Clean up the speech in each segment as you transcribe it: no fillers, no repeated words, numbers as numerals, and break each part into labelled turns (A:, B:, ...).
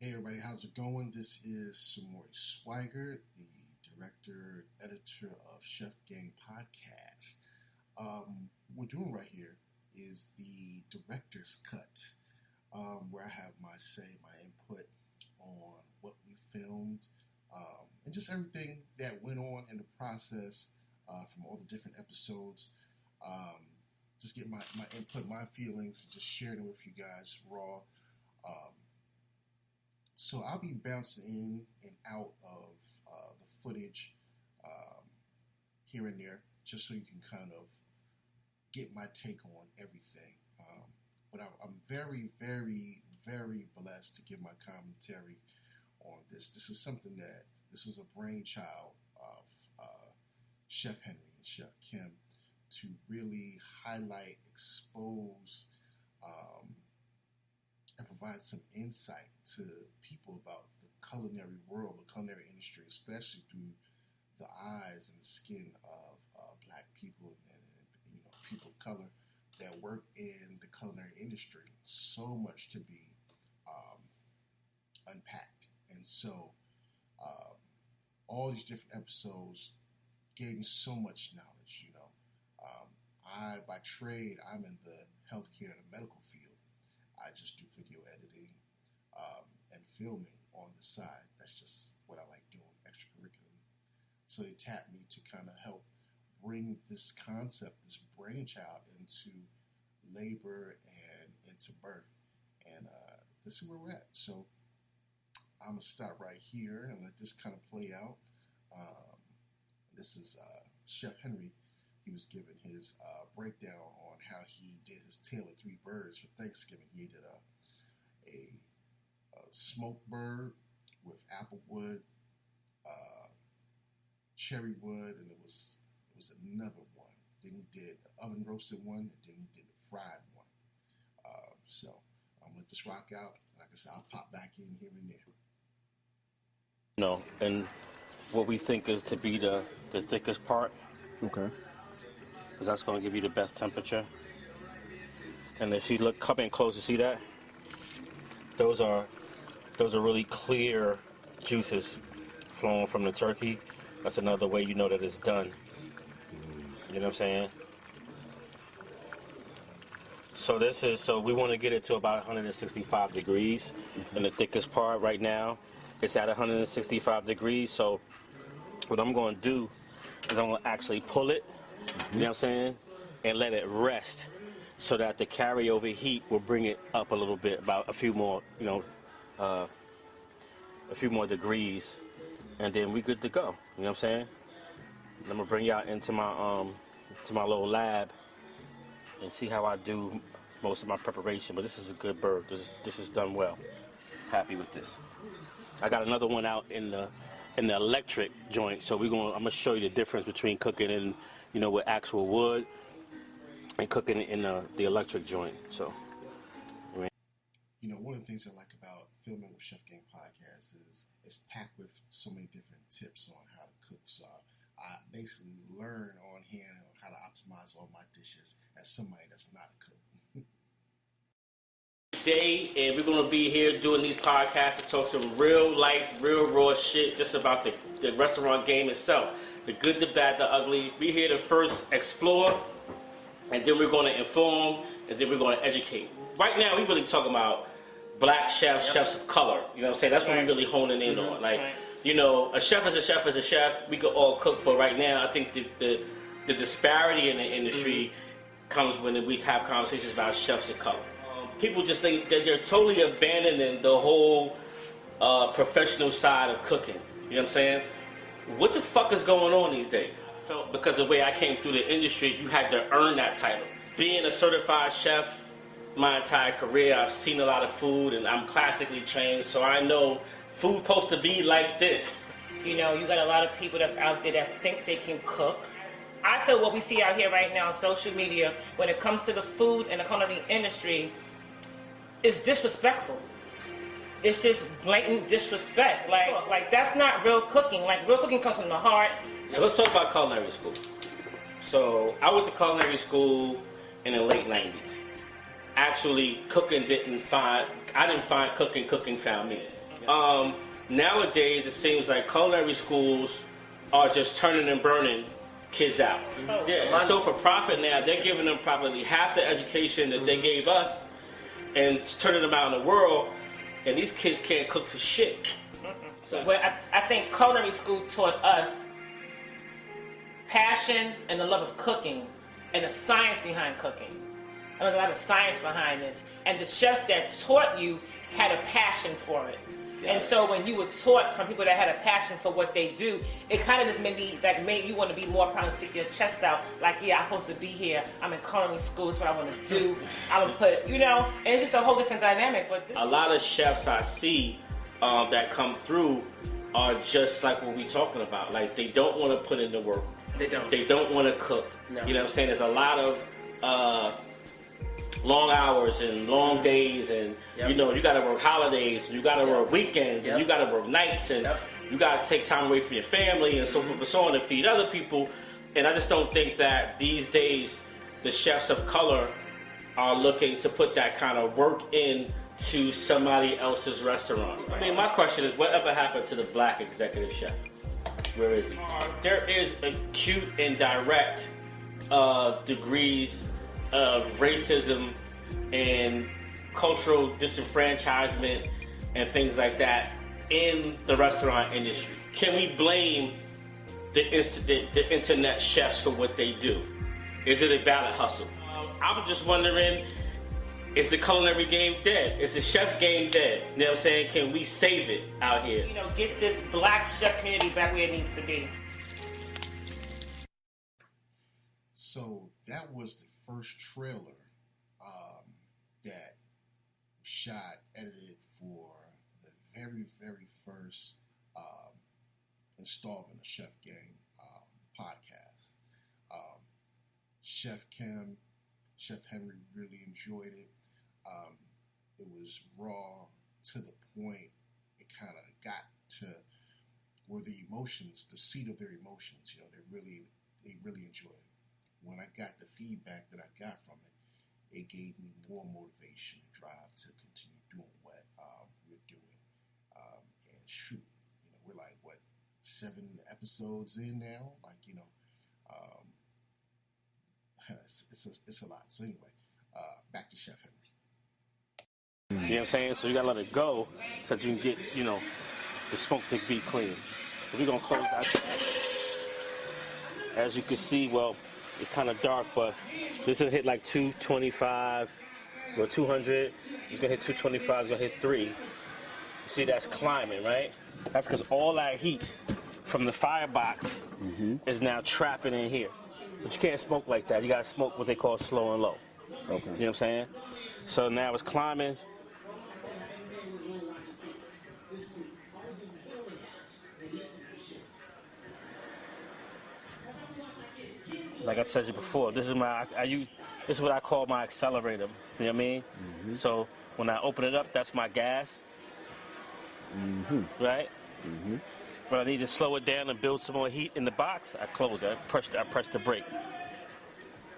A: Hey everybody, how's it going? This is Samori Swigert, the director, editor of Chef Gang Podcast. What we're doing right here is the director's cut, where I have my input on what we filmed, and just everything that went on in the process from all the different episodes. Just get my input, my feelings, just sharing it with you guys raw. So I'll be bouncing in and out of the footage here and there, just so you can kind of get my take on everything. But I'm very, very, very blessed to give my commentary on this. This was a brainchild of Chef Henry and Chef Kim to really highlight, expose, and provide some insight to people about the culinary world, the culinary industry, especially through the eyes and the skin of Black people and people of color that work in the culinary industry. So much to be unpacked, and so all these different episodes gave me so much knowledge. I, by trade, I'm in the healthcare and the medical field. I just do video editing and filming on the side. That's just what I like doing extracurricularly. So they tapped me to kind of help bring this concept, this brainchild, into labor and into birth. And this is where we're at. So I'm going to start right here and let this kind of play out. This is Chef Henry. He was giving his breakdown on how he did his Tale of Three Birds for Thanksgiving. He did a smoked bird with applewood, cherry wood, and it was another one. Then he did the oven roasted one, and then he did the fried one. So I'm gonna let this rock out. Like I said, I'll pop back in here and there.
B: No, and what we think is to be the thickest part.
C: Okay.
B: Because that's going to give you the best temperature. And if you come in close, you see that? Those are really clear juices flowing from the turkey. That's another way you know that it's done. You know what I'm saying? So we want to get it to about 165 degrees in the thickest part right now. It's at 165 degrees. So what I'm going to do is I'm going to actually pull it. You know what I'm saying? And let it rest so that the carryover heat will bring it up a little bit, about a few more, a few more degrees, and then we good to go. You know what I'm saying? And I'm gonna bring y'all into my little lab and see how I do most of my preparation. But this is a good bird. This is done well. Happy with this. I got another one out in the electric joint, so I'm gonna show you the difference between cooking in with actual wood and cooking in the electric joint. So,
A: one of the things I like about filming with Chef Gang Podcast is it's packed with so many different tips on how to cook. So I basically learn on hand on how to optimize all my dishes as somebody that's not a cook.
B: Today, and we're going to be here doing these podcasts to talk some real life, real raw shit just about the restaurant game itself. The good, the bad, the ugly. We're here to first explore, and then we're going to inform, and then we're going to educate. Right now, we're really talking about Black chefs, chefs of color. You know what I'm saying? That's what we're really honing in on. Like, a chef is a chef is a chef. We could all cook, but right now, I think the disparity in the industry comes when we have conversations about chefs of color. People just think that they're totally abandoning the whole professional side of cooking. You know what I'm saying? What the fuck is going on these days? Because the way I came through the industry, you had to earn that title. Being a certified chef my entire career, I've seen a lot of food, and I'm classically trained, so I know food's supposed to be like this.
D: You got a lot of people that's out there that think they can cook. I feel what we see out here right now on social media, when it comes to the food and the culinary industry, is disrespectful. It's just blatant disrespect. Like that's not real cooking. Like, real cooking comes from the heart.
B: So let's talk about culinary school. So I went to culinary school in the late 90s. Actually, cooking I didn't find cooking found me. You know what Nowadays, it seems like culinary schools are just turning and burning kids out. Yeah, so for profit now, they're giving them probably half the education that they gave us and turning them out in the world, and these kids can't cook for shit.
D: So I think culinary school taught us passion and the love of cooking and the science behind cooking. There's a lot of science behind this. And the chefs that taught you had a passion for it. Yeah. And so when you were taught from people that had a passion for what they do, it kind of just made you want to be more proud and stick your chest out. Like, yeah, I'm supposed to be here. I'm in culinary school. It's what I want to do. I'm going to put, and it's just a whole different dynamic. But
B: a lot of chefs I see that come through are just like what we're talking about. Like, they don't want to put in the work. They don't want to cook. No. You know what I'm saying? There's a lot of long hours and long days, and you got to work holidays, you got to work weekends, and you got to work nights, and you got to take time away from your family and so forth and so on to feed other people. And I just don't think that these days the chefs of color are looking to put that kind of work in to somebody else's restaurant. I mean, my question is, whatever happened to the black executive chef? Where is he? There is acute and direct degrees of racism and cultural disenfranchisement and things like that in the restaurant industry. Can we blame the internet chefs for what they do? Is it a valid hustle? I was just wondering, is the culinary game dead? Is the chef game dead? You know what I'm saying? Can we save it out here?
D: Get this black chef community back where it needs to be.
A: So that was the first trailer that shot, edited for the very, very first installment of Chef Game podcast. Chef Kim, Chef Henry really enjoyed it. It was raw, to the point. It kind of got to where the emotions, the seat of their emotions, they really enjoyed it. When I got the feedback that I got from it, it gave me more motivation and drive to continue doing what we're doing. And shoot, we're like, 7 episodes in now? It's a lot. So anyway, back to Chef Henry.
B: You know what I'm saying? So you gotta let it go so that you can get, the smoke to be clean. So we're gonna close that. As you can see, it's kind of dark, but this will hit like 225 or 200. It's gonna hit 225. It's gonna hit 3. You see, that's climbing, right? That's because all that heat from the firebox is now trapping in here. But you can't smoke like that. You gotta smoke what they call slow and low. Okay. You know what I'm saying? So now it's climbing. Like I said you before, this is this is what I call my accelerator. You know what I mean? Mm-hmm. So when I open it up, that's my gas. Mm-hmm. Right? Mm-hmm. When I need to slow it down and build some more heat in the box, I close it. I press the brake.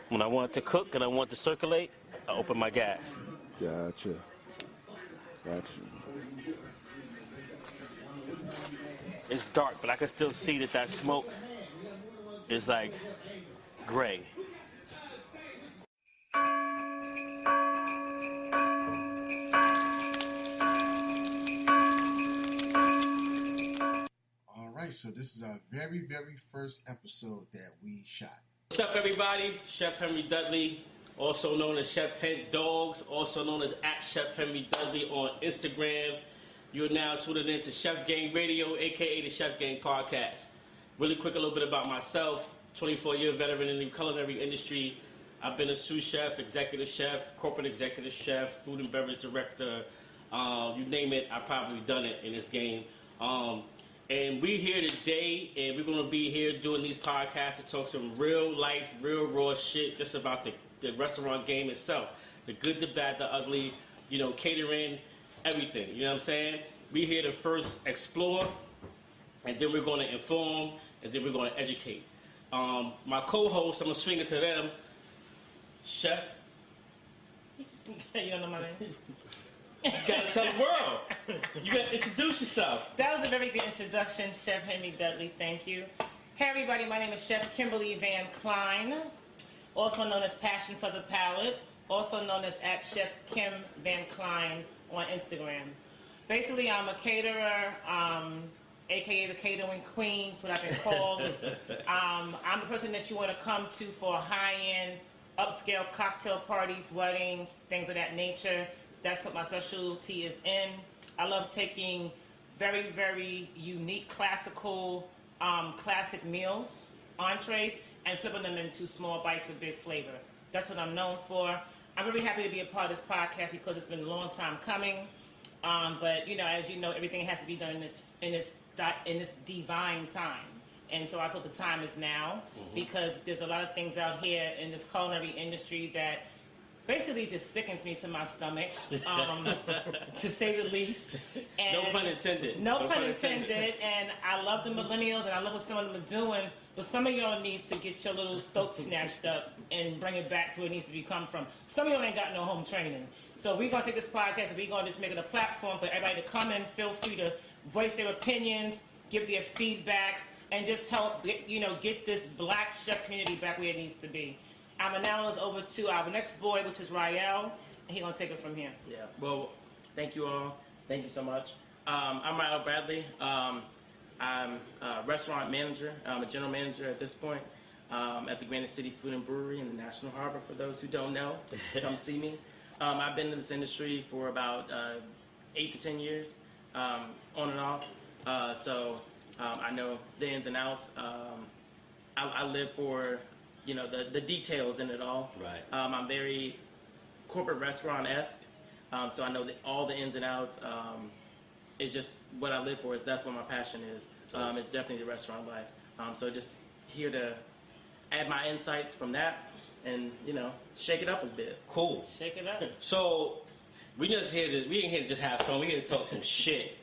B: When I want it to cook and I want it to circulate, I open my gas.
C: Gotcha.
B: It's dark, but I can still see that smoke is like gray.
A: All right, so this is our very, very first episode that we shot.
B: What's up, everybody? Chef Henry Dudley, also known as Chef Hent Dogs, also known as @ChefHenryDudley on Instagram. You're now tuning in to Chef Gang Radio, a.k.a. the Chef Gang Podcast. Really quick, a little bit about myself. 24-year veteran in the culinary industry. I've been a sous chef, executive chef, corporate executive chef, food and beverage director. You name it, I've probably done it in this game. And we're here today, and we're going to be here doing these podcasts to talk some real life, real raw shit just about the restaurant game itself. The good, the bad, the ugly, catering, everything. You know what I'm saying? We're here to first explore, and then we're going to inform, and then we're going to educate. My co-host, I'm going to swing it to them. Chef.
D: You don't know my name?
B: You got to tell the world. You gotta introduce yourself.
D: That was a very good introduction, Chef Henry Dudley. Thank you. Hey everybody, my name is Chef Kimberly VanKline, also known as Passion for the Palate, also known as @Chef Kim VanKline on Instagram. Basically, I'm a caterer, aka the catering queen, what I've been called. I'm the person that you want to come to for high-end, upscale cocktail parties, weddings, things of that nature. That's what my specialty is in. I love taking very, very unique classical classic meals, entrees, and flipping them into small bites with big flavor. That's what I'm known for. I'm really happy to be a part of this podcast because it's been a long time coming. But you know, as you know, everything has to be done in this divine time. And so I feel the time is now because there's a lot of things out here in this culinary industry that basically just sickens me to my stomach, to say the least. And
B: No pun intended.
D: No pun intended. And I love the millennials, and I love what some of them are doing. But some of y'all need to get your little throat snatched up and bring it back to where it needs to be come from. Some of y'all ain't got no home training. So we're going to take this podcast and we're going to just make it a platform for everybody to come in, feel free to voice their opinions, give their feedbacks, and just help get this black chef community back where it needs to be. I'm going to now over to our next boy, which is Ryell, and he's going to take it from here.
B: Yeah, well, thank you all. Thank you so much. I'm Ryell Bradley. I'm a restaurant manager. I'm a general manager at this point at the Granite City Food and Brewery in the National Harbor, for those who don't know. Come see me. I've been in this industry for about 8 to 10 years, on and off. So I know the ins and outs. I live for the details in it all.
C: Right.
B: I'm very corporate restaurant-esque, so I know all the ins and outs. It's just what I live for. That's what my passion is. It's definitely the restaurant life. So just here to add my insights from that and, shake it up a bit.
C: Cool.
D: Shake it up.
B: So we ain't here to just have fun. We're here to talk some shit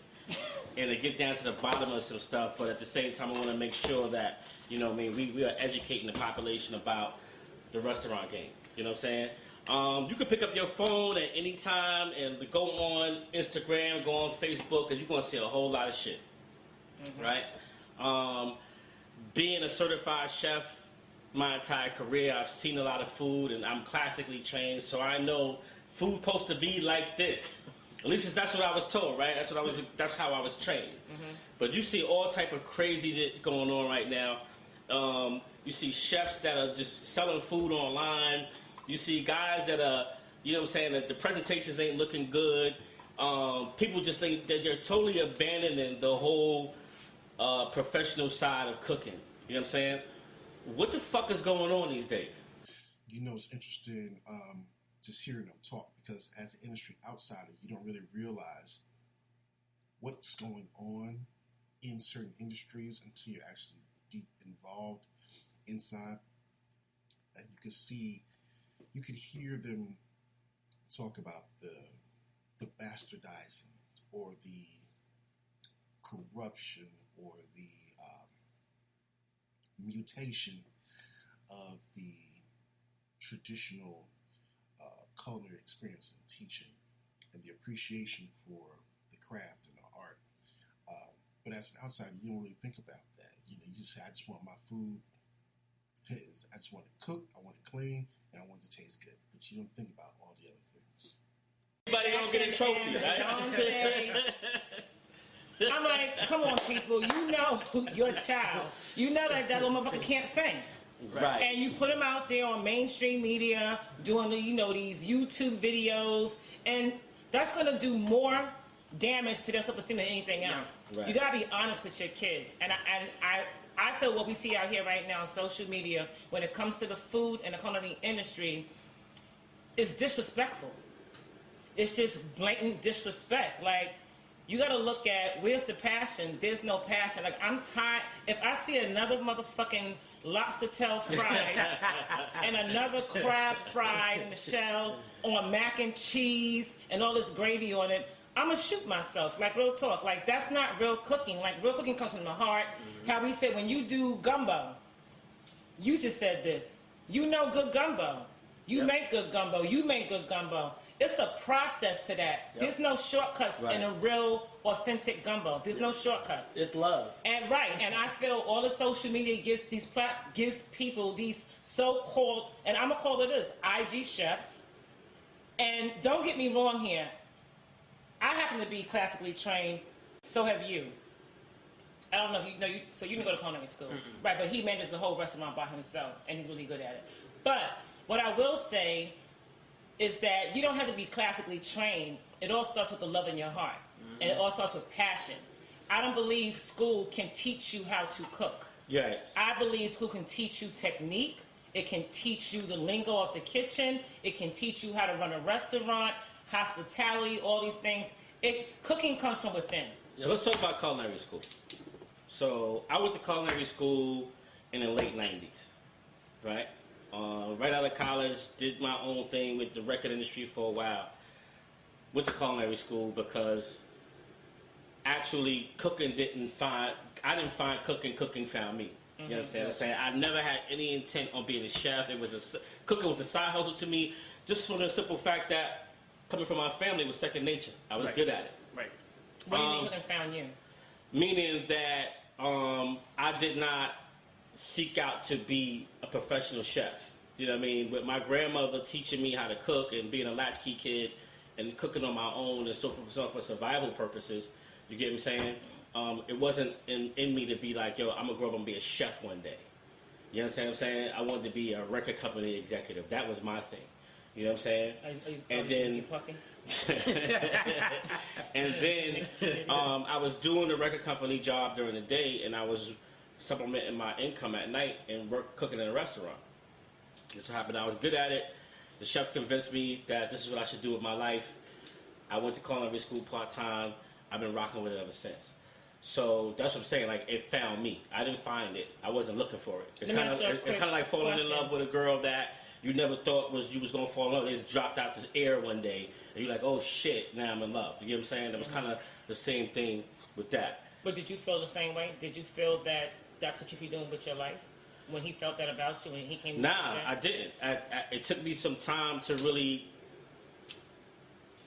B: and to get down to the bottom of some stuff. But at the same time, I want to make sure that, we are educating the population about the restaurant game. You know what I'm saying? You can pick up your phone at any time and go on Instagram, go on Facebook, because you're going to see a whole lot of shit. Right? Being a certified chef my entire career, I've seen a lot of food, and I'm classically trained, so I know food's supposed to be like this. At least that's what I was told, right? That's how I was trained. But you see all type of crazy going on right now. You see chefs that are just selling food online. You see guys that are, that the presentations ain't looking good. People just think that they're totally abandoning the whole professional side of cooking. You know what I'm saying? What the fuck is going on these days?
A: It's interesting just hearing them talk, because as an industry outsider, you don't really realize what's going on in certain industries until you're actually deep involved inside. And you could hear them talk about the bastardizing or the corruption or the mutation of the traditional culinary experience and teaching, and the appreciation for the craft and the art. But as an outsider, you don't really think about that. You just say, I just want my food. I just want it cooked, I want it clean, and I want it to taste good. But you don't think about all the other things.
B: Everybody don't get a trophy, right?
D: I'm like, come on, people. You know your child. You know that little motherfucker can't sing.
B: Right.
D: And you put them out there on mainstream media doing these YouTube videos, and that's going to do more damage to their self-esteem than anything else.
C: Right.
D: You got to be honest with your kids. And I feel what we see out here right now on social media when it comes to the food and the culinary industry is disrespectful. It's just blatant disrespect. Like, you got to look at where's the passion. There's no passion. Like, I'm tired. If I see another motherfucking lobster tail fried and another crab fried in the shell on mac and cheese and all this gravy on it, I'm going to shoot myself. Like, real talk. Like, that's not real cooking. Like, real cooking comes from the heart. How we say when you do gumbo, you just said this. You know good gumbo. You make good gumbo. You make good gumbo. It's a process to that.
B: Yep.
D: There's no shortcuts
B: Right.
D: in a real, authentic gumbo. There's no shortcuts.
B: It's love.
D: And I feel all the social media gives people these so-called, and I'm gonna call it this, IG chefs. And don't get me wrong here. I happen to be classically trained. So have you. I don't know if you know. So you didn't go to culinary school, right? But he manages the whole restaurant by himself, and he's really good at it. But what I will say is that you don't have to be classically trained. It all starts with the love in your heart, and it all starts with passion. I don't believe school can teach you how to cook.
B: Yes.
D: I believe school can teach you technique. It can teach you the lingo of the kitchen. It can teach you how to run a restaurant, hospitality, all these things. Cooking comes from within.
B: So let's talk about culinary school. So I went to culinary school in the late 90s, right? Right out of college, did my own thing with the record industry for a while. Went to culinary school because actually I didn't find cooking found me. You understand what I'm saying? I never had any intent on being a chef. Cooking was a side hustle to me, just for the simple fact that coming from my family was second nature. I was good at it.
D: Right. What do you mean cooking found you?
B: Meaning that I did not seek out to be a professional chef. You know what I mean? With my grandmother teaching me how to cook and being a latchkey kid and cooking on my own and so forth for survival purposes, you get what I'm saying? It wasn't in me to be like, yo, I'm going to grow up and be a chef one day. You understand what I'm saying? I wanted to be a record company executive. That was my thing. You know what I'm saying? And then I was doing the record company job during the day, and I was supplementing my income at night and cooking in a restaurant. It so happened I was good at it. The chef convinced me that this is what I should do with my life. I went to culinary school part-time. I've been rocking with it ever since. So that's what I'm saying. Like, it found me. I didn't find it. I wasn't looking for it. It's kind of like falling in love with a girl that you never thought you was going to fall in love. They just dropped out this air one day, and you're like, oh shit, now I'm in love. You get what I'm saying? That was kind of the same thing with that.
D: But did you feel the same way? Did you feel that that's what you be doing with your life? When he felt that about you, when he came?
B: Nah, I didn't. It took me some time to really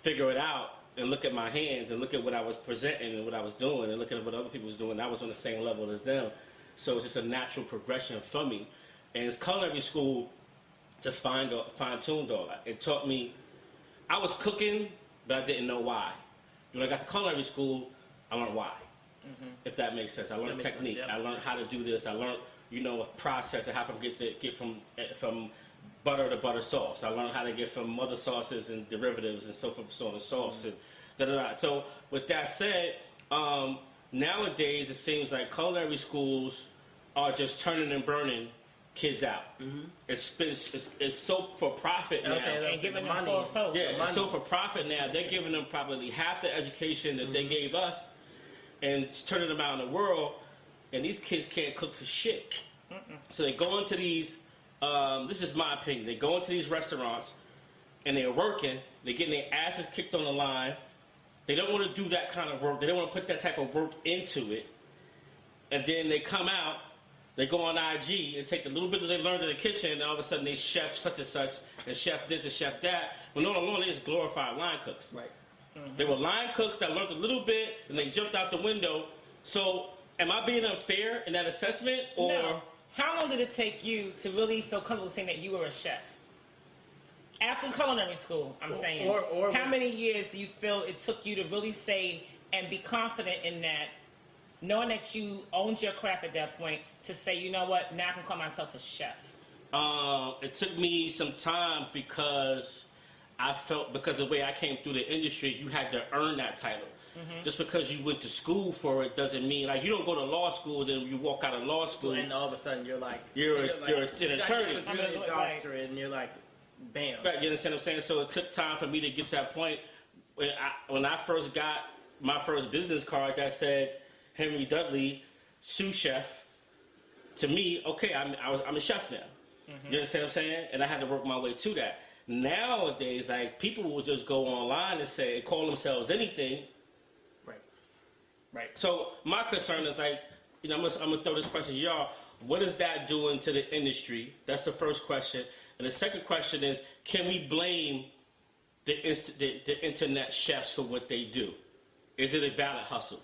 B: figure it out and look at my hands and look at what I was presenting and what I was doing and looking at what other people was doing. I was on the same level as them. So it's just a natural progression for me. And it's culinary school just fine-tuned all that. It taught me, I was cooking, but I didn't know why. When I got to culinary school, I learned why. If that makes sense. I learned technique. Sense, yeah. I learned how to do this. I learned, a process of how to get from butter to butter sauce. I learned how to get from other sauces and derivatives and so forth, so on and sauce and da-da-da. So with that said, nowadays it seems like culinary schools are just turning and burning kids out. It's so for profit now.
D: And giving them false hope.
B: Yeah, it's so for profit now. They're giving them probably half the education that they gave us and turning them out in the world. And these kids can't cook for shit. So they go into these, this is my opinion, they go into these restaurants and they're working, they're getting their asses kicked on the line. They don't want to do that kind of work. They don't want to put that type of work into it. And then they come out, they go on IG and take the little bit that they learned in the kitchen, and all of a sudden they chef such and such, and chef this and chef that. When all along they just glorified line cooks.
C: Right.
B: They were line cooks that learned a little bit, and they jumped out the window. So am I being unfair in that assessment? Or
D: no. How long did it take you to really feel comfortable saying that you were a chef? After culinary school, I'm saying. Or how many years do you feel it took you to really say and be confident in that, knowing that you owned your craft at that point, to say, you know what, now I can call myself a chef?
B: It took me some time because I felt, because of the way I came through the industry, you had to earn that title. Just because you went to school for it doesn't mean, like, you don't go to law school, then you walk out of law school.
C: And all of a sudden you're an attorney.
B: You're a
C: doctorate, and you're like, bam.
B: Right, you understand what I'm saying? So it took time for me to get to that point. When I first got my first business card that said Henry Dudley, sous chef, to me, okay, I'm a chef now. You understand what I'm saying? And I had to work my way to that. Nowadays, like, people will just go online and say, call themselves anything.
C: Right.
B: So my concern is, like, I'm gonna throw this question to y'all. What is that doing to the industry? That's the first question. And the second question is, can we blame the internet chefs for what they do? Is it a valid hustle?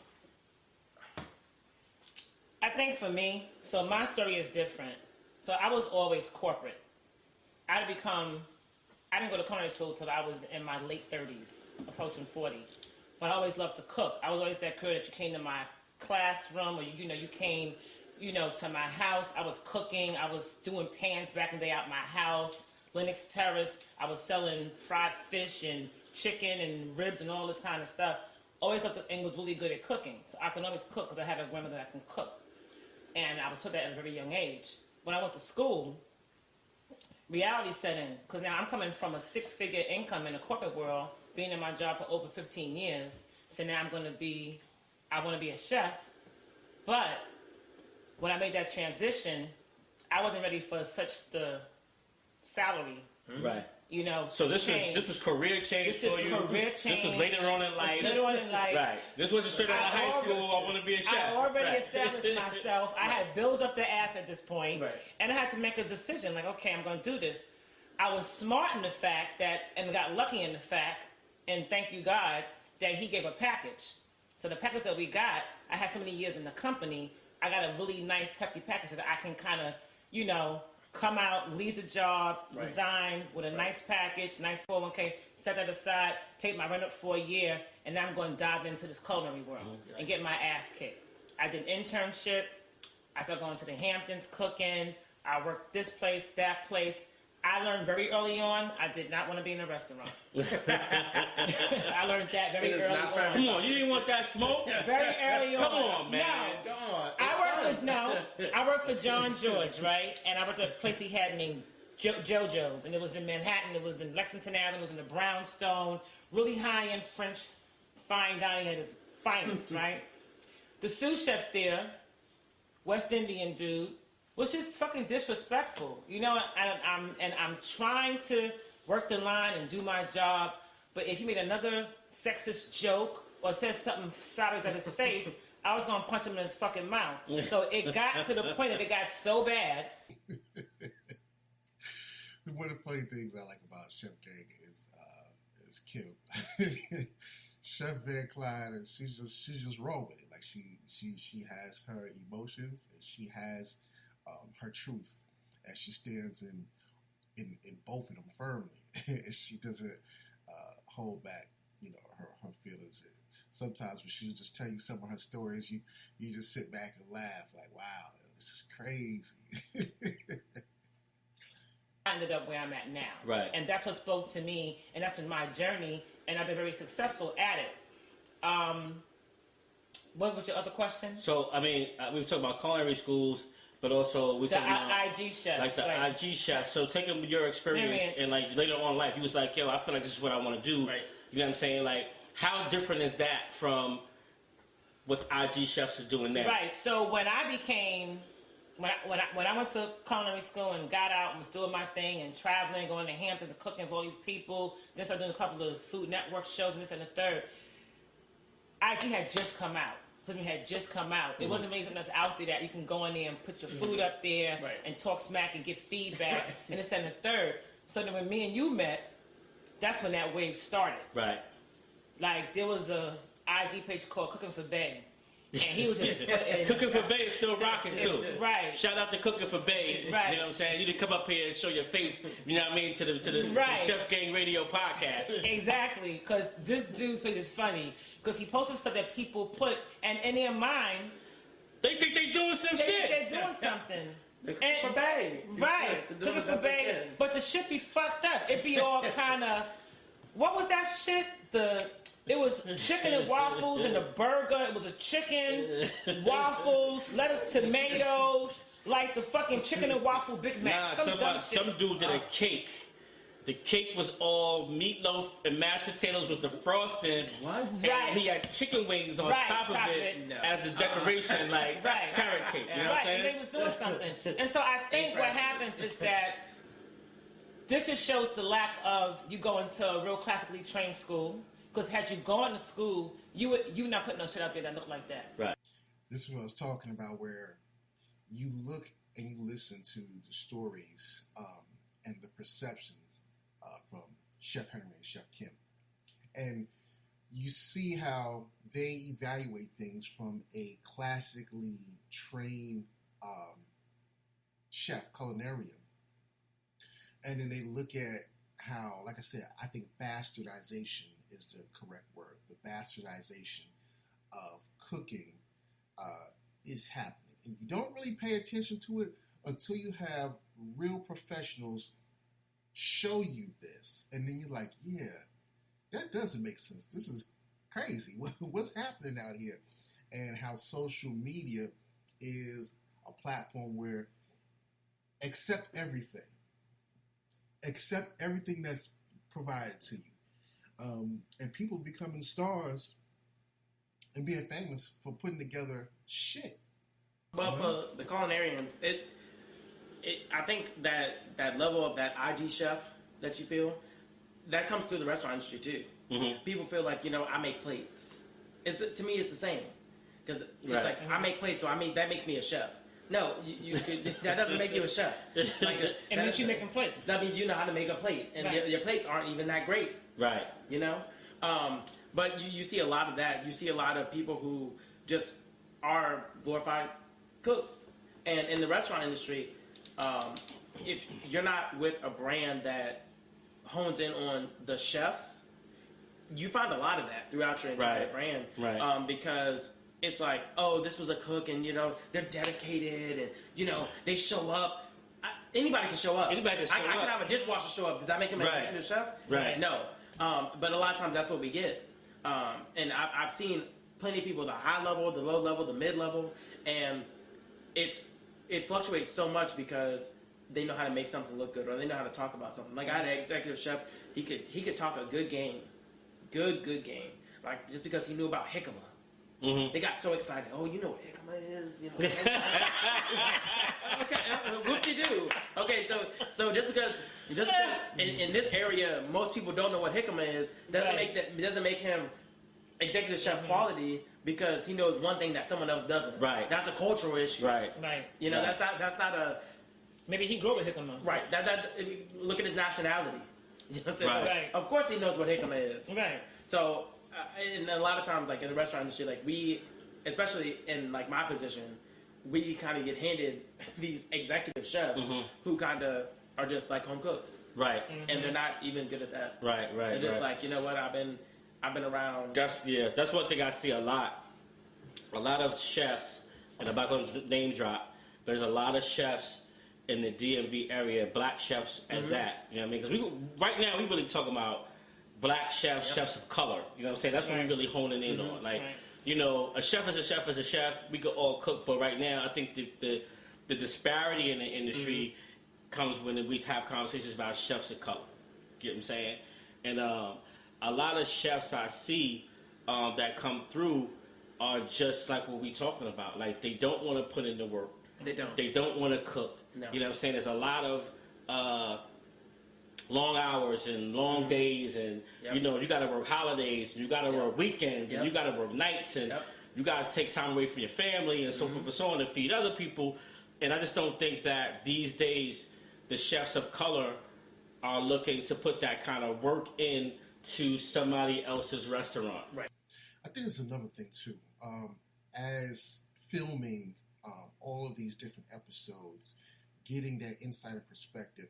D: I think for me, so my story is different. So I was always corporate. I didn't go to culinary school till I was in my late 30s, approaching 40. But I always loved to cook. I was always that girl that you came to my classroom, or you came, to my house. I was cooking. I was doing pans back in the day out my house. Lenox Terrace. I was selling fried fish and chicken and ribs and all this kind of stuff. Always loved to, and was really good at cooking. So I can always cook because I had a grandmother that can cook. And I was taught that at a very young age. When I went to school, reality set in. Because now I'm coming from a 6-figure income in the corporate world, being in my job for over 15 years, to now I want to be a chef. But when I made that transition, I wasn't ready for such the salary.
B: Right.
D: So
B: this was career change for you.
D: Career change.
B: This was later on in life. Right. This wasn't straight out of high school. I want to be a chef.
D: I already established myself. I had bills up the ass at this point, and I had to make a decision. Like, okay, I'm going to do this. I was smart in the fact that, and got lucky in the fact, and thank you God that He gave a package. So the package that we got, I had so many years in the company. I got a really nice, hefty package that I can kind of, come out, leave the job, resign with a nice package, nice 401k, set that aside, paid my rent up for a year, and now I'm going to dive into this culinary world and get my ass kicked. I did an internship. I started going to the Hamptons cooking. I worked this place, that place. I learned very early on I did not want to be in a restaurant. I learned that very early on.
B: Come on, you didn't want that smoke?
D: Very early on.
B: Come on, man.
D: No.
B: Come on.
D: I worked for John George, right? And I worked at a place he had named JoJo's, and it was in Manhattan. It was in Lexington Avenue. It was in the Brownstone. Really high-end French fine dining at its finest, right? The sous chef there, West Indian dude, was just fucking disrespectful, and I'm trying to work the line and do my job, but if he made another sexist joke or said something sideways at his face, I was gonna punch him in his fucking mouth. So it got to the point that it got so bad.
A: One of the funny things I like about Chef Gang is Kim. Chef VanKline, and she's just roll with it. Like she has her emotions and she has her truth, and she stands in both of them firmly, and she doesn't hold back, her feelings. And sometimes when she just tell you some of her stories, you just sit back and laugh, like, wow, this is crazy.
D: I ended up where I'm at now,
B: right? And
D: that's what spoke to me, and that's been my journey, and I've been very successful at it. What was your other question?
B: So, we were talking about culinary schools. But also, we talking about
D: IG chefs,
B: like the IG chefs. So, taking your experience and like later on in life, you was like, "Yo, I feel like this is what I want to do."
C: Right.
B: You know what I'm saying? Like, how different is that from what IG chefs are doing now?
D: Right. So when I went to culinary school and got out and was doing my thing and traveling, going to Hamptons and cooking with all these people, then started doing a couple of Food Network shows and this and the third. IG had just come out. Something had just come out. It wasn't really something that's out there that you can go in there and put your food up there and talk smack and get feedback and this and the third. So then when me and you met, that's when that wave started.
B: Right.
D: Like there was a IG page called Cooking for Bay. And he was just
B: Cooking for Bay is still rocking too.
D: Right.
B: Shout out to Cooking for Bay.
D: Right.
B: You know what I'm saying? You didn't come up here and show your face, you know what I mean, to the Chef Gang Radio podcast.
D: Exactly. Because this dude's page is funny. Because he posted stuff that people put, and in their mind,
B: they think they doing some shit.
D: They're doing something.
C: Cooking for Bay.
D: Right. Cooking for Bay. But the shit be fucked up. It be all kind of, what was that shit? It was chicken and waffles and a burger. It was a chicken, waffles, lettuce, tomatoes, like the fucking chicken and waffle Big Mac.
B: Some dude did a cake. The cake was all meatloaf and mashed potatoes was the frosting.
C: What?
B: And he had chicken wings on top of it as a decoration, like carrot cake. You know what I'm saying?
D: And they was doing something. And so I think what happens is that this just shows the lack of you going to a real classically trained school. Because had you gone to school, you not putting no shit out there that looked like that.
B: Right.
A: This is what I was talking about, where you look and you listen to the stories and the perceptions from Chef Henry and Chef Kim. And you see how they evaluate things from a classically trained chef, culinarian. And then they look at how, like I said, I think bastardization is the correct word. The bastardization of cooking is happening. And you don't really pay attention to it until you have real professionals show you this. And then you're like, yeah, that doesn't make sense. This is crazy. What's happening out here? And how social media is a platform where accept everything that's provided to you. And people becoming stars and being famous for putting together shit.
C: Well, for the culinarians, I think that level of that IG chef that you feel, that comes through the restaurant industry too. Mm-hmm. People feel like, I make plates. To me, it's the same. Because it's like, I make plates, so that makes me a chef. No, that doesn't make you a chef. Like
D: it means you're making plates.
C: That means you know how to make a plate. And your plates aren't even that great.
B: Right.
C: But you see a lot of that. You see a lot of people who just are glorified cooks. And in the restaurant industry, if you're not with a brand that hones in on the chefs, you find a lot of that throughout your entire brand. Right. Because it's like, oh, this was a cook, and they're dedicated, and they show up. Anybody can show up. I can have a dishwasher show up. Did that make him an executive chef?
B: Right.
C: No. But a lot of times that's what we get. And I've seen plenty of people, the high level, the low level, the mid level, and it fluctuates so much because they know how to make something look good, or they know how to talk about something. Like I had an executive chef, he could talk a good game, good game. Like just because he knew about jicama. Mm-hmm. They got so excited. Oh, you know what jicama is? Okay, whoop-de-doo. Okay, so just because in this area most people don't know what jicama is, doesn't make him executive chef quality, because he knows one thing that someone else doesn't.
B: Right.
C: That's a cultural issue.
D: Right.
C: That's not a.
D: Maybe he grew up with jicama.
C: Right. Look at his nationality. You know what I'm saying?
B: Right.
C: Of course he knows what jicama is.
D: Right.
C: So, and a lot of times, like in the restaurant industry, like we, especially in like my position, we kind of get handed these executive chefs who kind of are just like home cooks.
B: Right.
C: Mm-hmm. And they're not even good at that.
B: Right.
C: They're just like, you know what, I've been around.
B: That's one thing I see a lot. A lot of chefs, and I'm not going to name drop, but there's a lot of chefs in the DMV area, black chefs at that. You know what I mean? Because right now we really talking about black chefs, chefs of color. You know what I'm saying? That's what we're really honing in on. Like, a chef is a chef is a chef. We could all cook, but right now I think the disparity in the industry comes when we have conversations about chefs of color. You know what I'm saying? And a lot of chefs I see that come through are just like what we're talking about. Like, they don't want to put in the work. They don't want to cook. No. You know what I'm saying? There's a lot of long hours and long days, and you got to work holidays, and you got to work weekends, and you got to work nights, and you got to take time away from your family, and so forth and so on, to feed other people. And I just don't think that these days the chefs of color are looking to put that kind of work in to somebody else's restaurant.
C: Right.
A: I think there's another thing too. As filming all of these different episodes, getting that insider perspective,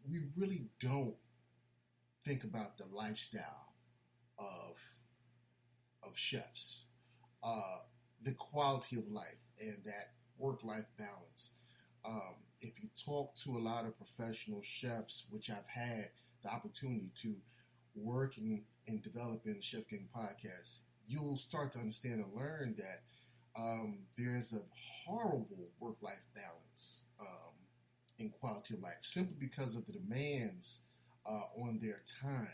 A: we really don't think about the lifestyle of chefs, the quality of life, and that work-life balance. If you talk to a lot of professional chefs, which I've had the opportunity to working and developing the Chef Gang podcast, you'll start to understand and learn that there's a horrible work-life balance in quality of life, simply because of the demands on their time.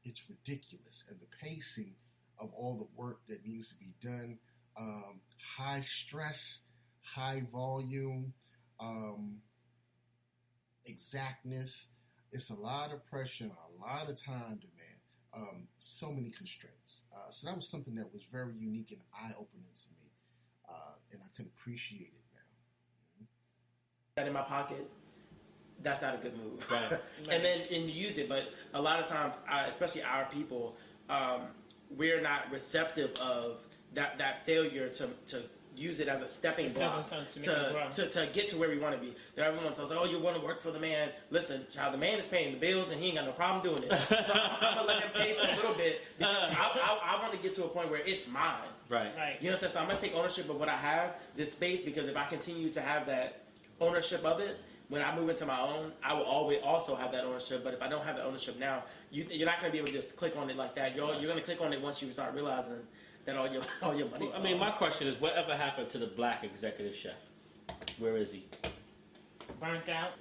A: It's ridiculous, and the pacing of all the work that needs to be done, high stress, high volume, exactness. It's a lot of pressure, a lot of time demand, so many constraints. So that was something that was very unique and eye-opening to me, and I can appreciate it now.
C: That in my pocket, that's not a good move.
B: Right.
C: And you used it, but a lot of times, especially our people, we're not receptive of that failure to use it as a stepping block to get to where we want to be. Everyone tells us, oh, you want to work for the man. Listen, child, the man is paying the bills and he ain't got no problem doing it. So I'm going to let him pay for a little bit because I want to get to a point where it's mine.
B: Right.
C: You know what I'm saying? So I'm going to take ownership of what I have, this space, because if I continue to have that ownership of it, when I move into my own, I will always also have that ownership. But if I don't have the ownership now, you're not going to be able to just click on it like that. You're going to click on it once you start realizing that all your money's
B: I mean, my question is, whatever happened to the black executive chef? Where is he?
D: Burnt out.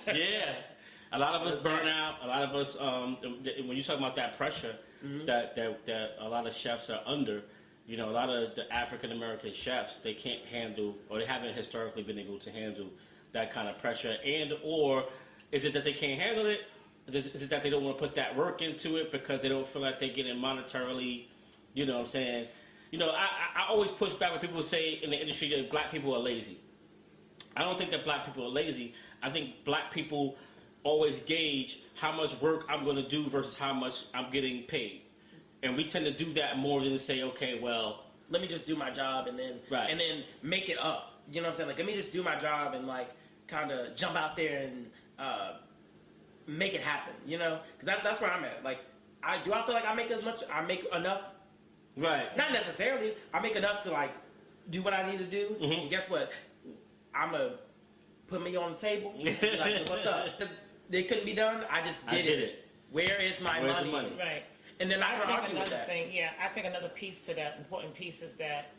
B: Yeah. A lot of us burn out. A lot of us, when you talk about that pressure that a lot of chefs are under, you know, a lot of the African American chefs, they can't handle, or they haven't historically been able to handle that kind of pressure. And or is it that they can't handle it? Is it that they don't want to put that work into it because they don't feel like they're getting monetarily, you know what I'm saying? You know, I always push back when people say in the industry that black people are lazy. I don't think that black people are lazy. I think black people always gauge how much work I'm going to do versus how much I'm getting paid. And we tend to do that more than to say, okay, well,
C: let me just do my job and then make it up. You know what I'm saying? Like, let me just do my job and like kind of jump out there and make it happen. You know, because that's where I'm at. Like, I feel like I make enough.
B: Right.
C: Not necessarily. I make enough to like do what I need to do.
B: Mm-hmm.
C: And guess what? I'm gonna put me on the table. Like, what's up? It couldn't be done. I just did it. Where is my money?
B: The money?
D: Right.
C: And then I can
D: think
C: argue with
D: another
C: that.
D: thing, I think another piece to that, important piece, is that,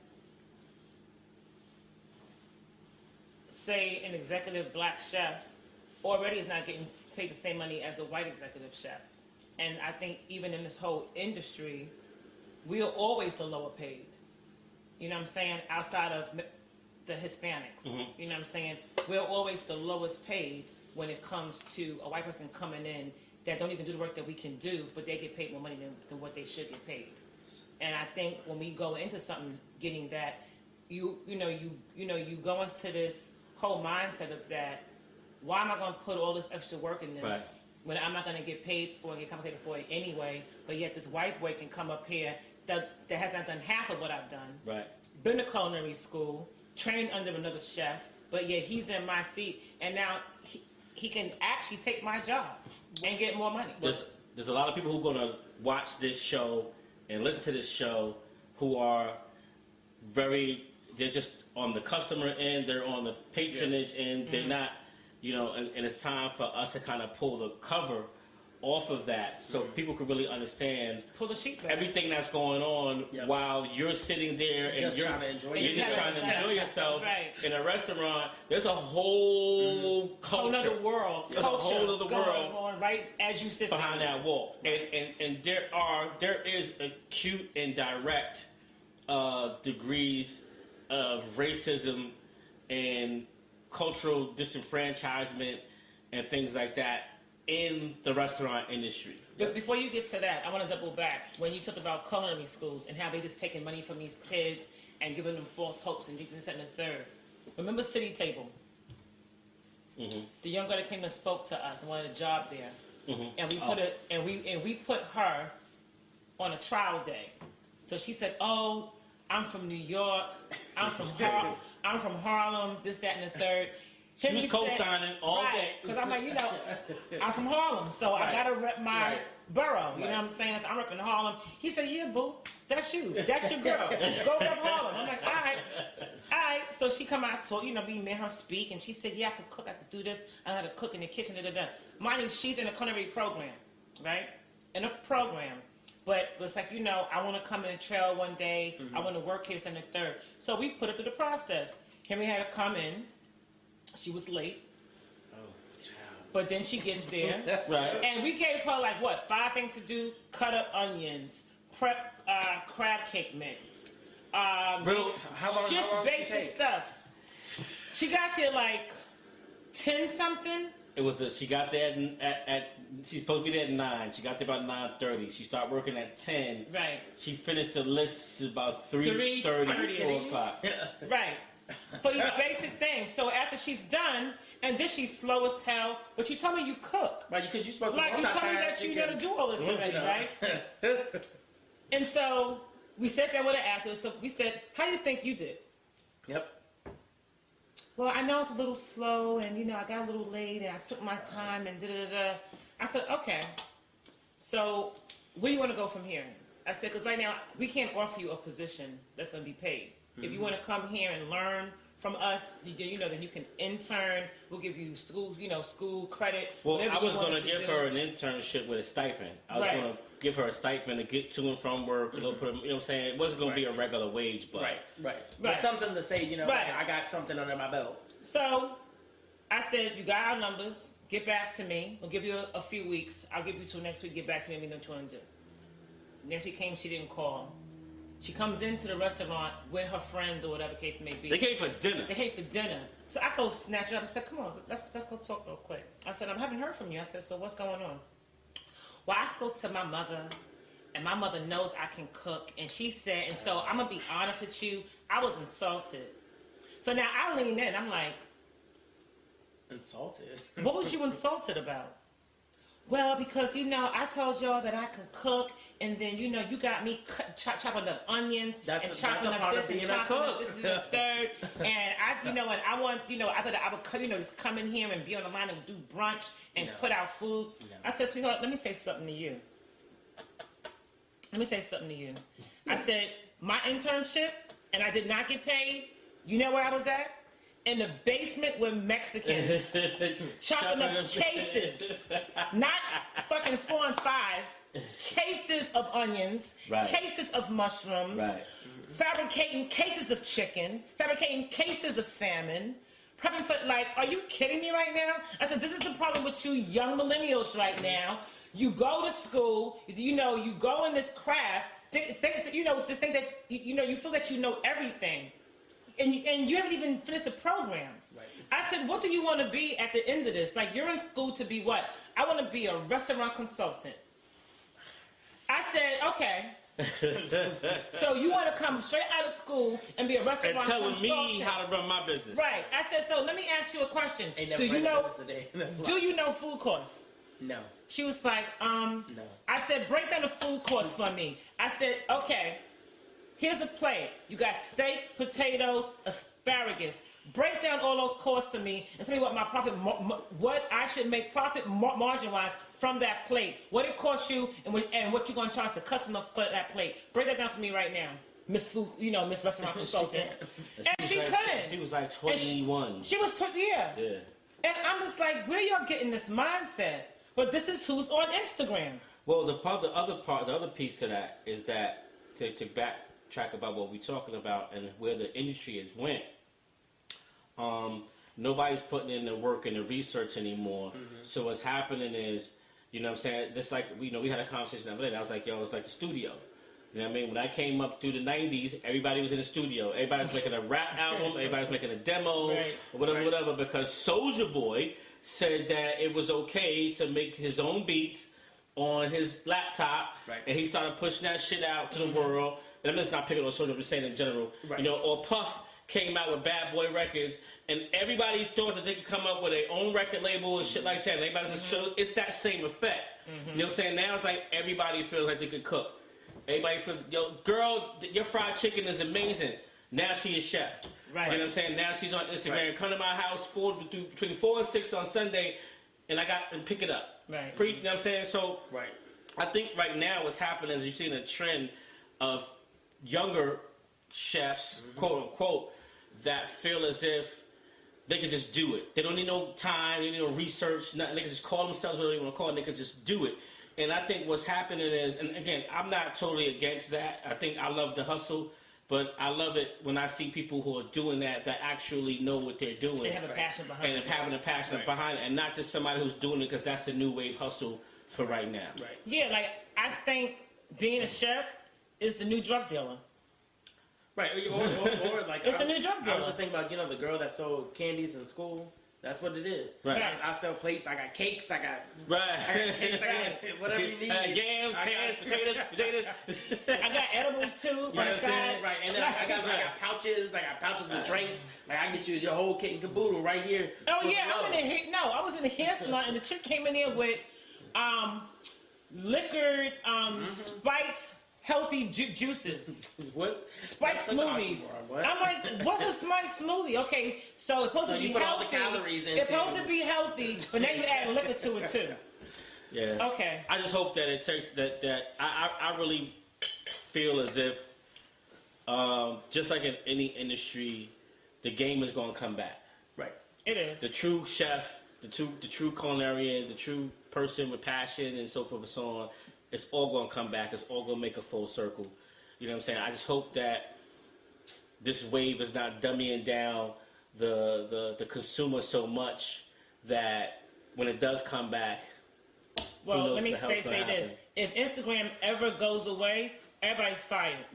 D: say, an executive black chef already is not getting paid the same money as a white executive chef. And I think even in this whole industry, we are always the lower paid. You know what I'm saying? Outside of the Hispanics.
B: Mm-hmm.
D: You know what I'm saying? We're always the lowest paid when it comes to a white person coming in that don't even do the work that we can do, but they get paid more money than what they should get paid. And I think when we go into something getting that, you go into this whole mindset of that, why am I going to put all this extra work in this when I'm not going to get paid for and get compensated for it anyway, but yet this white boy can come up here that has not done half of what I've done,
B: Right.
D: been to culinary school, trained under another chef, but yet he's in my seat, and now he can actually take my job and get more money.
B: There's a lot of people who are going to watch this show and listen to this show who are they're just on the customer end, they're on the patronage end, they're not, you know, and it's time for us to kind of pull the cover off of that so people can really understand
D: Pull the sheet back.
B: everything that's going on while you're sitting there and
C: Just
B: you're
C: trying to enjoy
B: you're just trying to enjoy yourself in a restaurant. There's a whole culture.
D: Whole other world.
B: There's a whole other world
D: on right as you sit
B: behind
D: there.
B: that wall. And there is acute and direct degrees of racism and cultural disenfranchisement and things like that in the restaurant industry.
D: But before you get to that, I want to double back. When you talked about culinary schools and how they just taking money from these kids and giving them false hopes and this and the third. Remember City Table?
B: Mm-hmm.
D: The young girl that came and spoke to us and wanted a job there.
B: Mm-hmm.
D: And we put it and we put her on a trial day. So she said, "Oh, I'm from New York. I'm from Harlem. This, that, and the third."
B: She was co-signing all day.
D: Because I'm like, I'm from Harlem, so I gotta rep my borough. You know what I'm saying? So I'm repping Harlem. He said, "Yeah, boo, that's you. That's your girl. Go rep Harlem." I'm like, all right. So she come out, we made her speak, and she said, "Yeah, I could cook. I could do this. I know how to cook in the kitchen." Mind you, she's in a culinary program, right? In a program. But it's like, I want to come in a trail one day. I want to work here, this and the third. So we put it through the process. Henry had to come in. She was late. But then she gets there.
B: Right.
D: And we gave her 5 things to do: cut up onions, prep crab cake mix. Just basic stuff. She got there 10 something.
B: It was she got there at she's supposed to be there at 9. She got there about 9:30. She started working at 10.
D: Right.
B: She finished the list about 3:30, 4 o'clock.
D: Right. for these basic things. So after she's done, and then she's slow as hell, but you told me you cook.
C: Right, because you're supposed to
D: like, you told me that you know to do all this already, right? And so we sat there with her afterwards. So we said, how do you think you did?
C: Yep.
D: Well, I know it's a little slow, and I got a little late, and I took my time, and da-da-da-da. I said, okay, so where do you want to go from here? I said, because right now, we can't offer you a position that's going to be paid. Mm-hmm. If you want to come here and learn from us, then you can intern. We'll give you school credit.
B: Well, I was going to give her an internship with a stipend. I was going to give her a stipend to get to and from work. Mm-hmm. You know what I'm saying? It wasn't going to be a regular wage, but
C: But something to say, I got something under my belt.
D: So I said, you got our numbers. Get back to me. We'll give you a few weeks. I'll give you till next week. Get back to me and we know what you want to do. Next week came, she didn't call. She comes into the restaurant with her friends or whatever case may be.
B: They came for dinner.
D: So I go snatch it up and said, come on, let's go talk real quick. I said, I haven't heard from you. I said, so what's going on? Well, I spoke to my mother, and my mother knows I can cook. And she said, and so I'm going to be honest with you, I was insulted. So now I lean in. I'm like,
C: insulted?
D: What was you insulted about? Well, because, I told y'all that I could cook, and then, you got me chopping up onions, and chopping up this, and chopping up this and the third, and I want, I thought I would, just come in here and be on the line and do brunch and put out food. No. I said, sweetheart, let me say something to you. I said, my internship, and I did not get paid, you know where I was at? In the basement with Mexicans, chopping up cases, not fucking 4 and 5, cases of onions, cases of mushrooms, fabricating cases of chicken, fabricating cases of salmon, prepping for, are you kidding me right now? I said, this is the problem with you young millennials right now. You go to school, you go in this craft, just think that, you feel that you know everything. And you haven't even finished the program. Right. I said, what do you want to be at the end of this? You're in school to be what? I want to be a restaurant consultant. I said, okay. So you want to come straight out of school and be a restaurant consultant.
B: And telling me how to run my business.
D: Right. I said, so let me ask you a question. Do you know food costs?
C: No.
D: She was like,
C: No.
D: I said, break down the food costs for me. I said, okay. Here's a plate. You got steak, potatoes, asparagus. Break down all those costs for me and tell me what my profit, what I should make profit margin-wise from that plate. What it costs you and what you're going to charge the customer for that plate. Break that down for me right now, Miss Food, Miss Restaurant Consultant. And she couldn't.
B: She was like 21.
D: She was 20, yeah. And I'm just like, where y'all getting this mindset? But this is who's on Instagram.
B: Well, the other piece to that is that to backtrack about what we're talking about and where the industry has went. Nobody's putting in the work and the research anymore. Mm-hmm. So what's happening is, what I'm saying, just like we had a conversation the other day. I was like, yo, it's like the studio. You know what I mean? When I came up through the 90s, everybody was in the studio. Everybody was making a rap album. Everybody was making a demo, or whatever, because Soulja Boy said that it was okay to make his own beats on his laptop, and he started pushing that shit out to the world. And I'm just not picking on Soulja, I'm just saying in general. Or Puff came out with Bad Boy Records, and everybody thought that they could come up with their own record label and shit like that. And everybody said, so it's that same effect. Mm-hmm. You know what I'm saying? Now it's like everybody feels like they could cook. Everybody feels, yo, girl, your fried chicken is amazing. Now she is chef. Right. You know what I'm saying? Now she's on Instagram. Come to my house between 4 and 6 on Sunday, and pick it up.
D: Right.
B: You know what I'm saying? So I think right now what's happening is you're seeing a trend of younger chefs, quote unquote, that feel as if they can just do it. They don't need no time, they don't need no research, nothing. They can just call themselves whatever they want to call it, and they can just do it. And I think what's happening is, and again, I'm not totally against that. I think I love the hustle, but I love it when I see people who are doing that actually know what they're doing.
D: They have a passion behind it.
B: And having a passion behind it, and not just somebody who's doing it because that's the new wave hustle for right now.
D: Right. Yeah, I think being a chef is the new drug dealer.
C: Right, or like
D: it's a new drug dealer.
C: I was just thinking about the girl that sold candies in school. That's what it is.
B: Right.
C: I sell plates. I got cakes. I got
B: cakes.
C: I got whatever you need.
B: Yams, ham, potatoes.
D: I got edibles too.
C: You know what I'm saying? Right. And then I got pouches. I got pouches with drinks. Like I get you your whole kit and caboodle right here.
D: Oh yeah, I was in the hair salon and the chick came in there with liquored, spiked, healthy juices.
C: What?
D: Spiked smoothies.
C: What?
D: I'm like, what's a spiked smoothie? Okay, so it's supposed to be
C: you put
D: healthy.
C: all the calories
D: It's
C: into
D: supposed to be healthy, but now you add liquor to it too.
B: Yeah.
D: Okay.
B: I just hope that it takes that I really feel as if just like in any industry, the game is going to come back.
C: Right.
D: It is.
B: The true chef, the true culinarian, the true person with passion and so forth and so on, it's all going to come back. It's all going to make a full circle. You know what I'm saying? I just hope that this wave is not dumbing down the consumer so much that when it does come back,
D: well, let me say this. If Instagram ever goes away, everybody's fired.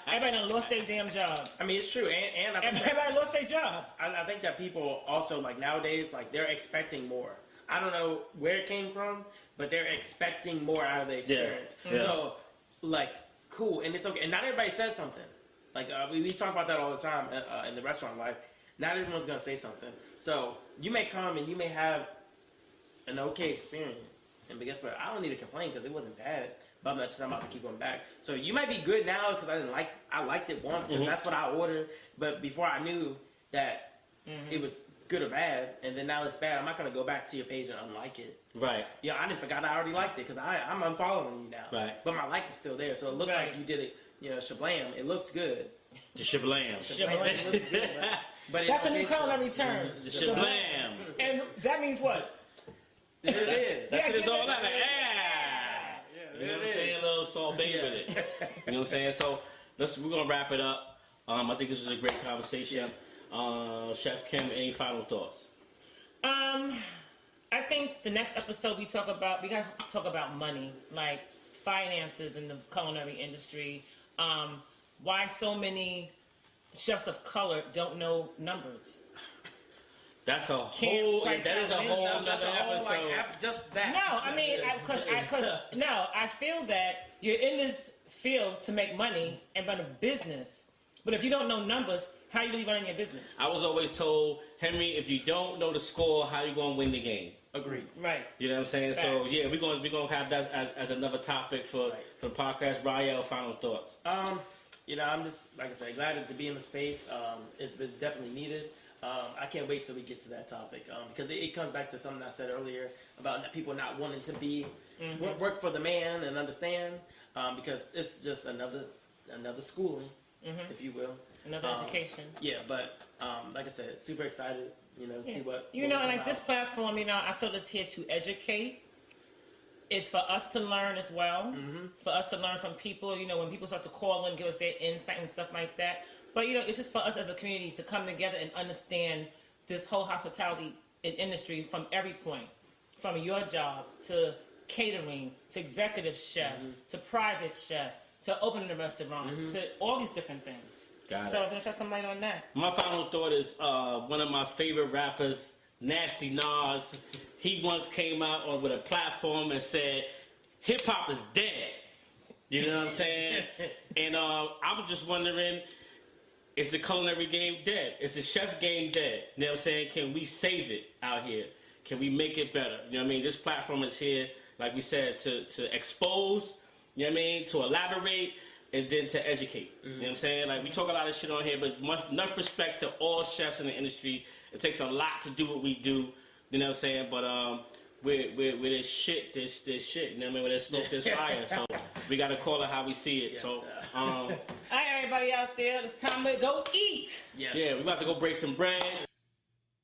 D: Everybody done lost their damn job.
C: I mean, it's true, and I think
D: Everybody lost their job.
C: I think that people also like nowadays like they're expecting more. I don't know where it came from, but they're expecting more out of the experience.
B: Yeah.
C: So, like, cool, and it's okay. And not everybody says something. Like we talk about that all the time in the restaurant life. Not everyone's gonna say something. So you may come and you may have an okay experience, and guess what? I don't need to complain because it wasn't bad. But I'm not about to keep going back. So you might be good now because I liked it once because that's what I ordered. But before I knew that it was good or bad, and then now it's bad, I'm not going to go back to your page and unlike it.
B: Right.
C: Yeah, I didn't forget I already liked it because I'm unfollowing you now.
B: Right.
C: But my like is still there. So it looked like you did it, shablam. It looks good.
B: The shablam.
C: Shablam looks good. But
D: That's a new culinary term.
B: The shablam.
D: And that means what?
C: There it is.
B: That's what it's all about. Like,
C: Yeah,
B: you know what I'm saying? A little sorbet with it. You know what I'm saying? So we're gonna wrap it up. I think this was a great conversation. Chef Kim, any final thoughts?
D: I think the next episode we gotta talk about money, like finances in the culinary industry. Why so many chefs of color don't know numbers.
B: That's a whole. That is a whole other episode.
C: Just that.
D: No, I mean, I feel that you're in this field to make money and run a business. But if you don't know numbers, how are you really running your business?
B: I was always told, Henry, if you don't know the score, how you gonna win the game?
C: Agreed.
D: Right.
B: You know what I'm saying?
D: Facts.
B: So yeah, we're gonna have that as another topic for the podcast. Ryell, final thoughts.
C: I'm just like I said, glad to be in the space. It's definitely needed. I can't wait till we get to that topic because it comes back to something I said earlier about people not wanting to be work for the man and understand because it's just another schooling, if you will,
D: another education.
C: Yeah, but like I said, super excited. See what
D: like this platform. I feel it's here to educate. It's for us to learn as well. For us to learn from people. When people start to call and give us their insight and stuff like that. But, it's just for us as a community to come together and understand this whole hospitality industry from every point. From your job to catering, to executive chef, to private chef, to opening a restaurant, to all these different things. So I'm going to try some light on that.
B: My final thought is one of my favorite rappers, Nasty Nas. He once came out with a platform and said, hip-hop is dead. You know what I'm saying? And I was just wondering, is the culinary game dead? Is the chef game dead? You know what I'm saying? Can we save it out here? Can we make it better? You know what I mean? This platform is here, like we said, to expose, you know what I mean? To elaborate, and then to educate. You know what I'm saying? Like, we talk a lot of shit on here, but enough respect to all chefs in the industry. It takes a lot to do what we do, you know what I'm saying? But with this shit, there's shit, you know what I mean? When there's smoke, there's fire. So we got to call it how we see it. Yes, so,
D: all right, everybody out there, it's time to go eat.
C: Yes.
B: Yeah, we about to go break some bread.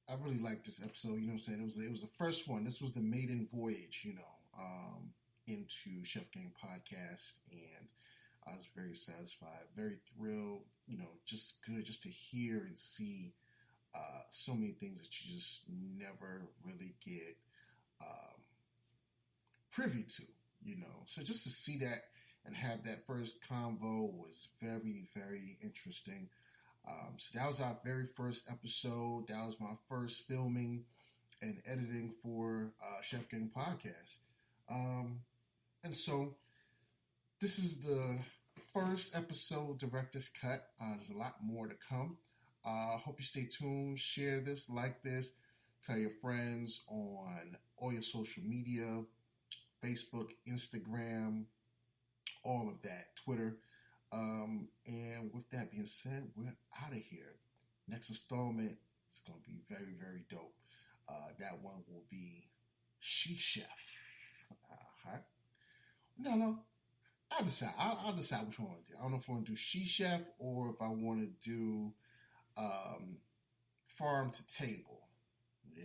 A: I really liked this episode. You know what I'm saying? It was the first one. This was the maiden voyage, into Chef Game Podcast, and I was very satisfied, very thrilled. Just good, just to hear and see so many things that you just never really get privy to. So just to see that and have that first convo was very, very interesting. So that was our very first episode. That was my first filming and editing for Chef Gang Podcast. And so this is the first episode director's cut. There's a lot more to come. Hope you stay tuned. Share this, like this, tell your friends on all your social media, Facebook, Instagram, all of that, Twitter. And with that being said, we're out of here. Next installment is going to be very, very dope. That one will be She Chef. No. I'll decide. I'll decide which one I want to do. I don't know if I want to do She Chef or if I want to do Farm to Table. Yeah.